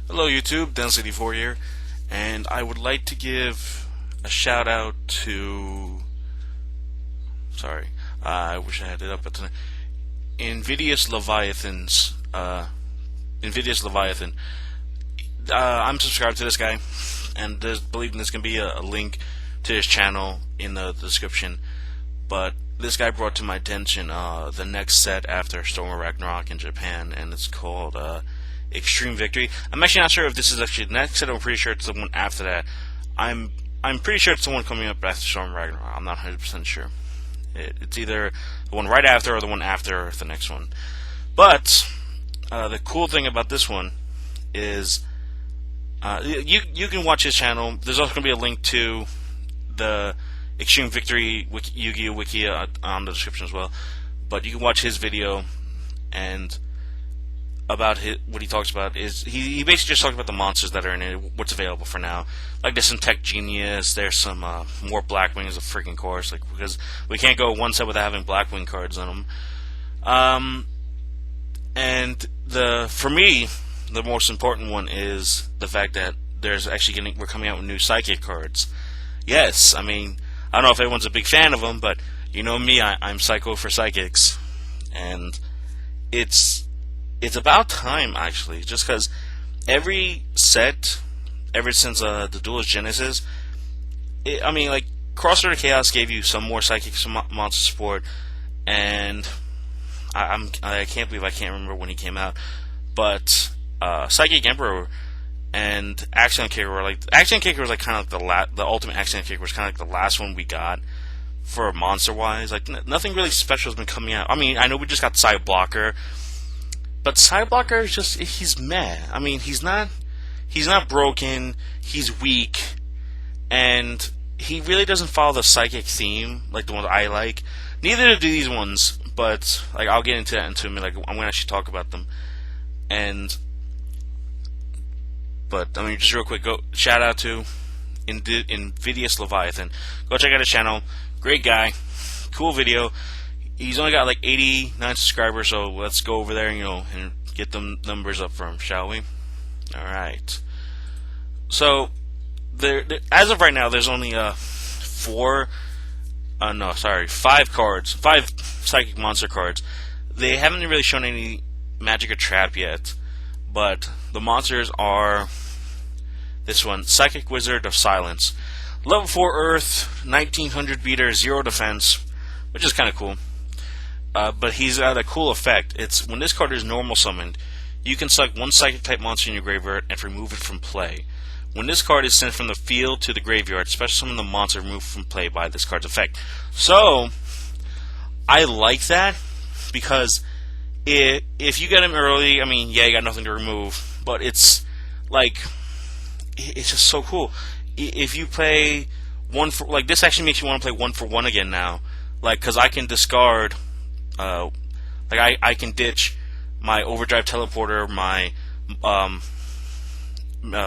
Hello YouTube, Density4 here, and I would like to give a shout out to, I wish I had it up at the Invidious Leviathan's, Invidious Leviathan. I'm subscribed to this guy, and believe there's going to be a link to his channel in the description, but this guy brought to my attention the next set after Storm of Ragnarok in Japan, and it's called Extreme Victory. I'm actually not sure if this is actually the next set. I'm pretty sure it's the one after that. I'm pretty sure it's the one coming up after Storm of Ragnarok. I'm not 100% sure. It's either the one right after or the one after the next one. But the cool thing about this one is you can watch his channel. There's also going to be a link to the Extreme Victory Yu-Gi-Oh! Wiki on the description as well. But you can watch his video, and about what he talks about is he basically just talks about the monsters that are in it, what's available for now. Like there's some Tech Genius, there's some more Blackwings, of freaking course, like because we can't go one set without having Blackwing cards on them. And for me, the most important one is the fact that there's actually we're coming out with new Psychic cards. Yes, I mean, I don't know if everyone's a big fan of them, but you know me, I'm psycho for Psychics, and it's about time, actually, just because every set, ever since the Duelist Genesis, I mean, like, Crossover Chaos gave you some more Psychic monster support, and I can't believe I can't remember when he came out, but Psychic Emperor and Axion Kicker were like, Axion Kicker was like kind of like the ultimate Axion Kicker was kind of like the last one we got for monster-wise. Like, nothing really special has been coming out. I mean, I know we just got Side Blocker, but Side Blocker is just, he's meh. I mean, he's not broken, he's weak, and he really doesn't follow the Psychic theme, like the ones I like. Neither do these ones, but, like, I'll get into that in a minute. Like, I'm going to actually talk about them. But, I mean, just real quick, shout out to Invidious Leviathan. Go check out his channel. Great guy. Cool video. He's only got like 89 subscribers, so let's go over there, and get them numbers up for him, shall we? Alright. So, as of right now, there's only 5 cards. 5 Psychic Monster cards. They haven't really shown any Magic or Trap yet, but the monsters are this one, Psychic Wizard of Silence. Level 4 Earth, 1900 beater, 0 defense, which is kind of cool. But he's got a cool effect. It's when this card is normal summoned, you can select one Psychic type monster in your graveyard and remove it from play. When this card is sent from the field to the graveyard, special summon the monster removed from play by this card's effect. So, I like that, because if you get him early, I mean, yeah, you got nothing to remove, but it's like, it's just so cool. If you play this actually makes you want to play 1-for-1 again now, like, because I can discard, I can ditch my Overdrive Teleporter, my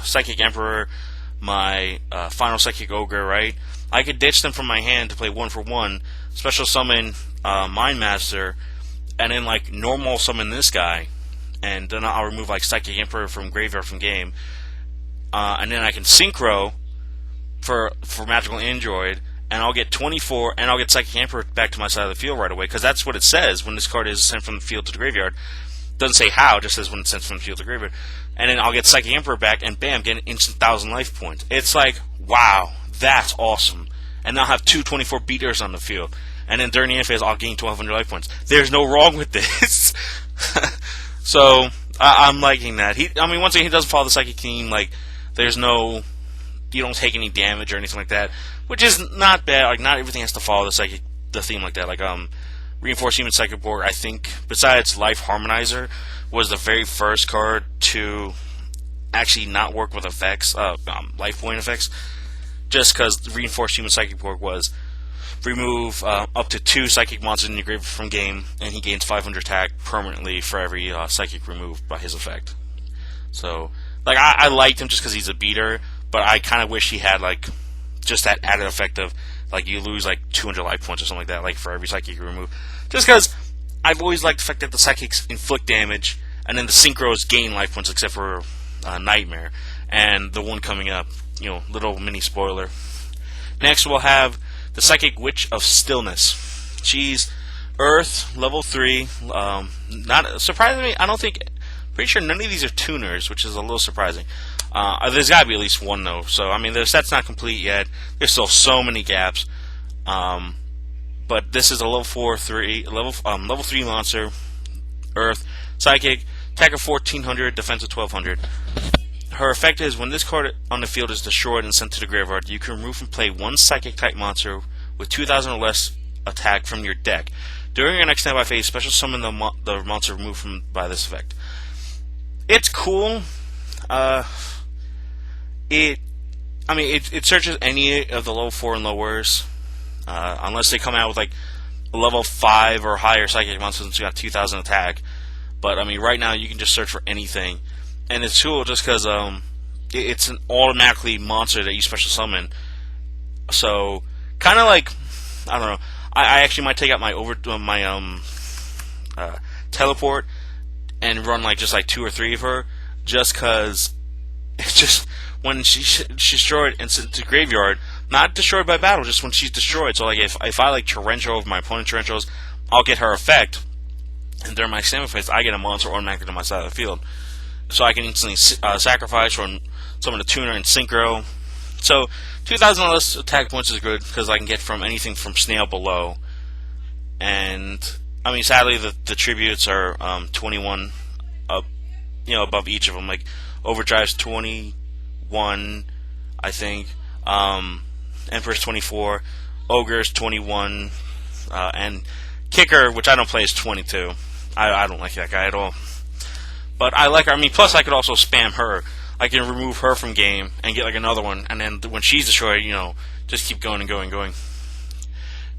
Psychic Emperor, my Final Psychic Ogre, right? I could ditch them from my hand to play 1-for-1, special summon Mind Master, and then like normal summon this guy, and then I'll remove like Psychic Emperor from graveyard from game, and then I can synchro for Magical Android, and I'll get 24, and I'll get Psychic Emperor back to my side of the field right away, because that's what it says when this card is sent from the field to the graveyard. It doesn't say how, it just says when it's sent from the field to the graveyard. And then I'll get Psychic Emperor back, and bam, get an instant 1,000 life points. It's like, wow, that's awesome. And I'll have 2 24 beaters on the field. And then during the end phase, I'll gain 1,200 life points. There's no wrong with this. So, I'm liking that. Once again, he doesn't follow the Psychic theme, like, you don't take any damage or anything like that, which is not bad. Like, not everything has to follow the theme like that. Like, Reinforced Human Psychic Board, I think, besides Life Harmonizer, was the very first card to actually not work with effects, life point effects, just because Reinforced Human Psychic Board was remove up to 2 Psychic monsters in your graveyard from game, and he gains 500 attack permanently for every Psychic removed by his effect. So, like, I liked him just because he's a beater, but I kind of wish he had, like, just that added effect of, like, you lose, like, 200 life points or something like that, like, for every Psychic you remove. Just because I've always liked the fact that the Psychics inflict damage, and then the Synchros gain life points, except for Nightmare, and the one coming up. Little mini spoiler. Next, we'll have the Psychic Witch of Stillness. She's Earth, level 3. Not surprisingly, I don't think. Pretty sure none of these are tuners, which is a little surprising. There's got to be at least one though. So I mean, the set's not complete yet. There's still so many gaps. But this is a level 3 monster, Earth, Psychic, attack of 1400, defense of 1200. Her effect is when this card on the field is destroyed and sent to the graveyard, you can remove from play one Psychic type monster with 2000 or less attack from your deck. During your next standby phase, special summon the monster removed by this effect. It's cool. It searches any of the level 4 and lowers, unless they come out with like a level 5 or higher Psychic monster since you got 2000 attack. But I mean, right now you can just search for anything, and it's cool just because it's an automatically monster that you special summon. So kind of like, I don't know. I actually might take out my teleport and run just 2 or 3 of her, just because it's just when she's destroyed and sent to graveyard, not destroyed by battle, just when she's destroyed. So like if I torrential over my opponent torrentials, I'll get her effect, and during my standby phase, I get a monster automatically to my side of the field, so I can instantly sacrifice or summon a tuner and synchro. So 2000 or less attack points is good because I can get from anything from snail below, and I mean sadly the tributes are 21 up, above each of them. Like Overdrive's 21, I think. Emperor's 24, Ogre's 21, and Kicker, which I don't play, is 22. I don't like that guy at all. But I like her. I mean, plus I could also spam her. I can remove her from game and get another one, and then when she's destroyed, just keep going and going and going.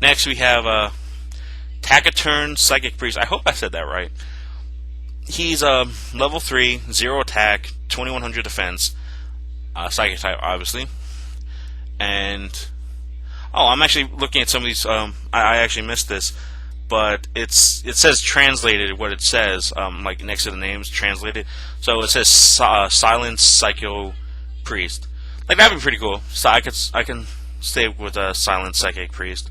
Next we have Taciturn Psychic Priest. I hope I said that right. He's level 3, 0 attack, 2100 defense, Psychic type, obviously. And I'm actually looking at some of these. I actually missed this, but it says translated what it says, like next to the names, translated. So it says Silent Psycho Priest. Like that'd be pretty cool. So I can stay with a Silent Psychic Priest.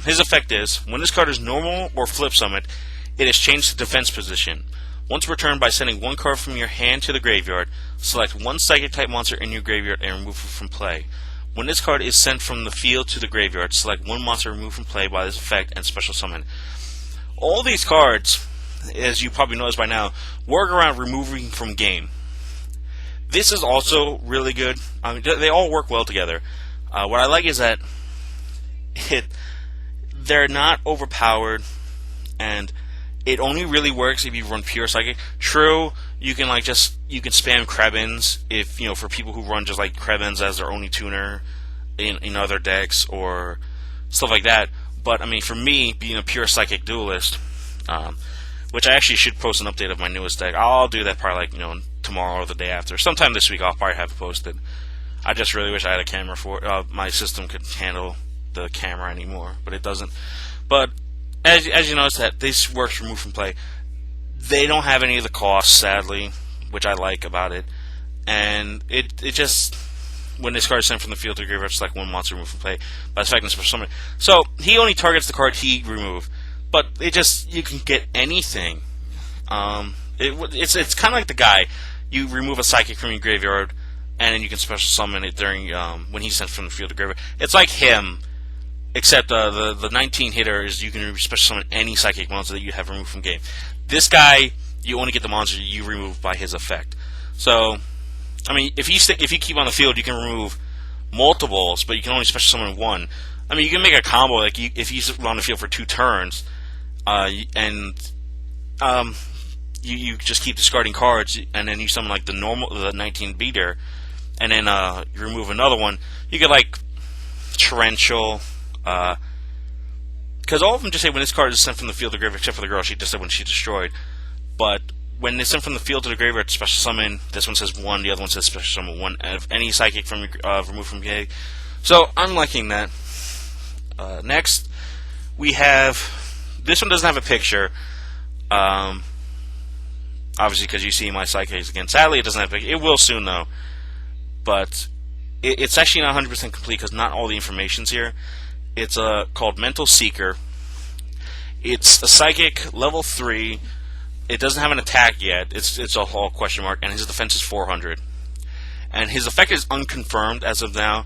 His effect is when this card is normal or flip summoned, it is changed to defense position. Once returned by sending one card from your hand to the graveyard, select one Psychic type monster in your graveyard and remove it from play. When this card is sent from the field to the graveyard, select one monster removed from play by this effect and special summon. All these cards, as you probably noticed by now, work around removing from game. This is also really good. I mean, they all work well together. What I like is that they're not overpowered, and it only really works if you run pure Psychic. True, you can spam Krebins if for people who run just like Krebins as their only tuner in other decks or stuff like that. But I mean, for me, being a pure Psychic duelist, which I actually should post an update of my newest deck. I'll do that probably tomorrow or the day after. Sometime this week I'll probably have it posted. I just really wish I had a camera for it. My system could handle the camera anymore, but it doesn't. But as you notice that this works remove from play. They don't have any of the costs, sadly, which I like about it. And it just, when this card is sent from the field to the graveyard, it's like one monster removed from play by this effect and special summon. So he only targets the card he removed, but you can get anything. It's kind of like the guy. You remove a Psychic from your graveyard, and then you can special summon it during when he's sent from the field to graveyard. It's like him. Except the 19 hitter is you can special summon any Psychic monster that you have removed from game. This guy, you only get the monster you remove by his effect. So, I mean, if you keep on the field, you can remove multiples, but you can only special summon one. I mean, you can make a combo like if he's on the field for 2 turns, and you just keep discarding cards, and then you summon like the 19 beater, and then you remove another one. You get like torrential. Because all of them just say when this card is sent from the field to the graveyard, except for the girl, she just said when she's destroyed. But when it's sent from the field to the graveyard, special summon. This one says 1, the other one says special summon 1. And if any Psychic from removed from game. So I'm liking that. Next, we have this one doesn't have a picture. obviously because you see my psychics again. Sadly, it doesn't have. It will soon though, but it's actually not 100% complete because not all the information's here. It's called Mental Seeker. It's a psychic level 3. It doesn't have an attack yet. It's a whole question mark, and his defense is 400. And his effect is unconfirmed as of now.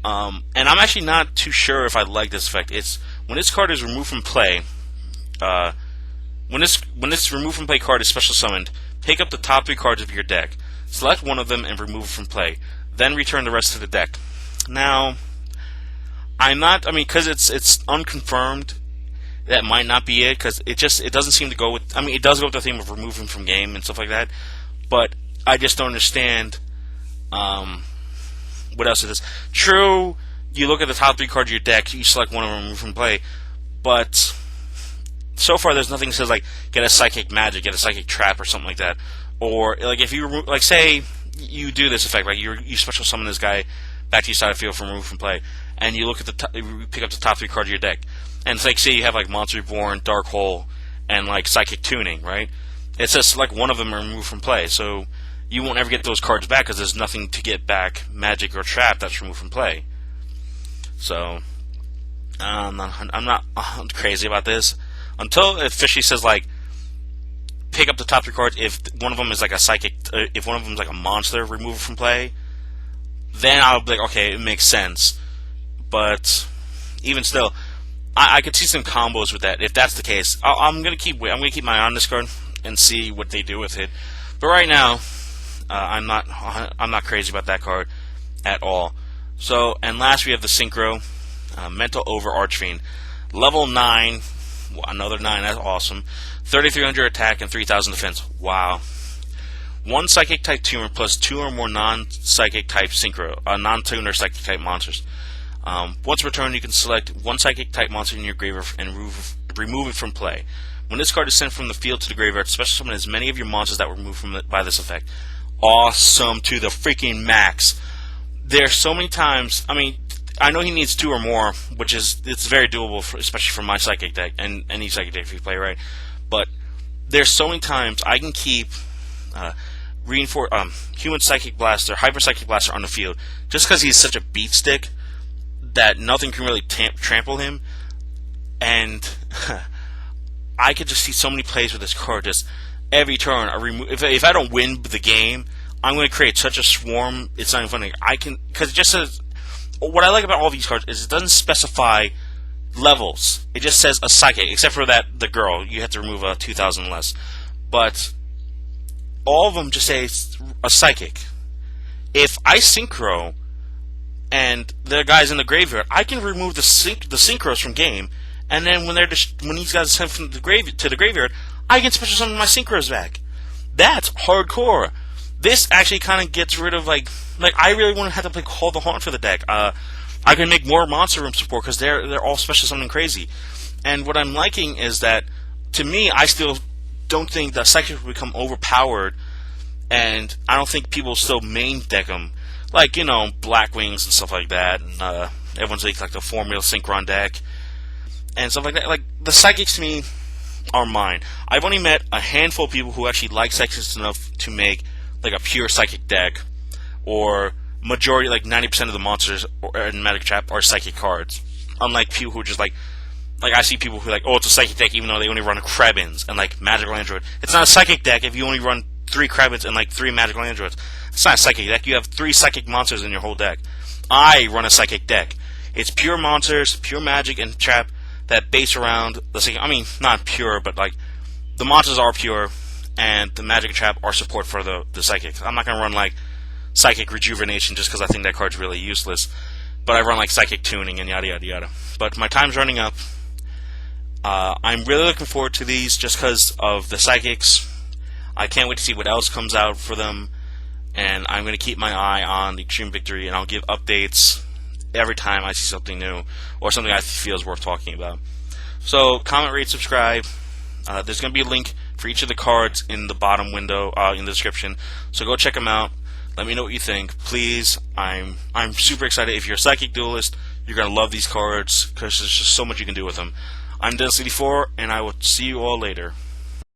And I'm actually not too sure if I like this effect. It's when this card is removed from play. When this removed from play card is special summoned, pick up the top 3 cards of your deck, select one of them, and remove it from play. Then return the rest to the deck. Now, because it's unconfirmed. That might not be it, because it doesn't seem to go with. It does go with the theme of removing from game and stuff like that, but I just don't understand. What else is this? True, you look at the top 3 cards of your deck, you select one of them, remove from play, but so far there's nothing that says like get a psychic magic, get a psychic trap, or something like that, or like if you say you do this effect, like you special summon this guy back to your side of the field from remove from play, and you look at you pick up the top 3 cards of your deck. And it's like, say you have like Monster Reborn, Dark Hole, and like Psychic Tuning, right? It says like one of them are removed from play, so you won't ever get those cards back because there's nothing to get back, magic or trap that's removed from play. So I'm not crazy about this until it officially says like pick up the top 3 cards. If one of them is like a psychic, if one of them is like a monster removed from play, then I'll be like, okay, it makes sense. But even still, I could see some combos with that. If that's the case, I'm gonna keep my eye on this card and see what they do with it. But right now, I'm not crazy about that card at all. So, and last we have the Synchro, Mental Over Archfiend, level 9, another 9. That's awesome. 3,300 attack and 3,000 defense. Wow. 1 Psychic type tumor plus 2 or more non-Psychic type Synchro, non-tuner Psychic type monsters. Once per turn, you can select 1 Psychic type monster in your graveyard and remove it from play. When this card is sent from the field to the graveyard, special summon as many of your monsters that were removed by this effect. Awesome to the freaking max. There's so many times. I know he needs 2 or more, which it's very doable, especially for my Psychic deck and any Psychic deck if you play right. But there's so many times I can keep Human Psychic Blaster, Hyper Psychic Blaster on the field just because he's such a beat stick that nothing can really trample him, and I could just see so many plays with this card. Just every turn, if I don't win the game, I'm going to create such a swarm. It's not even funny. Because it just says, what I like about all these cards is it doesn't specify levels. It just says a Psychic, except for the girl. You have to remove 2,000 less, but all of them just say a Psychic. If I Synchro and the guys in the graveyard, I can remove the Synchros from game, and then when these guys are sent from the graveyard, I can special summon my Synchros back. That's hardcore. This actually kind of gets rid of like I really want to have to play Call the Haunt for the deck. I can make more Monster Room support because they're all special summoning crazy. And what I'm liking is that, to me, I still don't think the Psychic will become overpowered, and I don't think people still main deck them. Like, Black Wings and stuff like that, and everyone's like the Formula Synchron deck, and stuff like that. Like, the Psychics to me are mine. I've only met a handful of people who actually like Psychics enough to make, like, a pure Psychic deck, or majority, like 90% of the monsters in Magic Trap are Psychic cards. Unlike people who are just like I see people who are like, oh, it's a Psychic deck even though they only run Krebins and, like, Magical Android. It's not a Psychic deck if you only run 3 Krebins and, like, 3 Magical Androids. It's not a Psychic deck. You have 3 Psychic monsters in your whole deck. I run a Psychic deck. It's pure monsters, pure magic, and trap that base around the Psychic. Not pure, but, like, the monsters are pure, and the magic and trap are support for the Psychics. I'm not going to run, like, Psychic Rejuvenation just because I think that card's really useless. But I run, like, Psychic Tuning and yada, yada, yada. But my time's running up. I'm really looking forward to these just because of the Psychics. I can't wait to see what else comes out for them. And I'm going to keep my eye on the Extreme Victory, and I'll give updates every time I see something new or something I feel is worth talking about. So, comment, rate, subscribe. There's going to be a link for each of the cards in the bottom window in the description. So go check them out. Let me know what you think. Please, I'm super excited. If you're a Psychic Duelist, you're going to love these cards because there's just so much you can do with them. I'm Dennis84, and I will see you all later.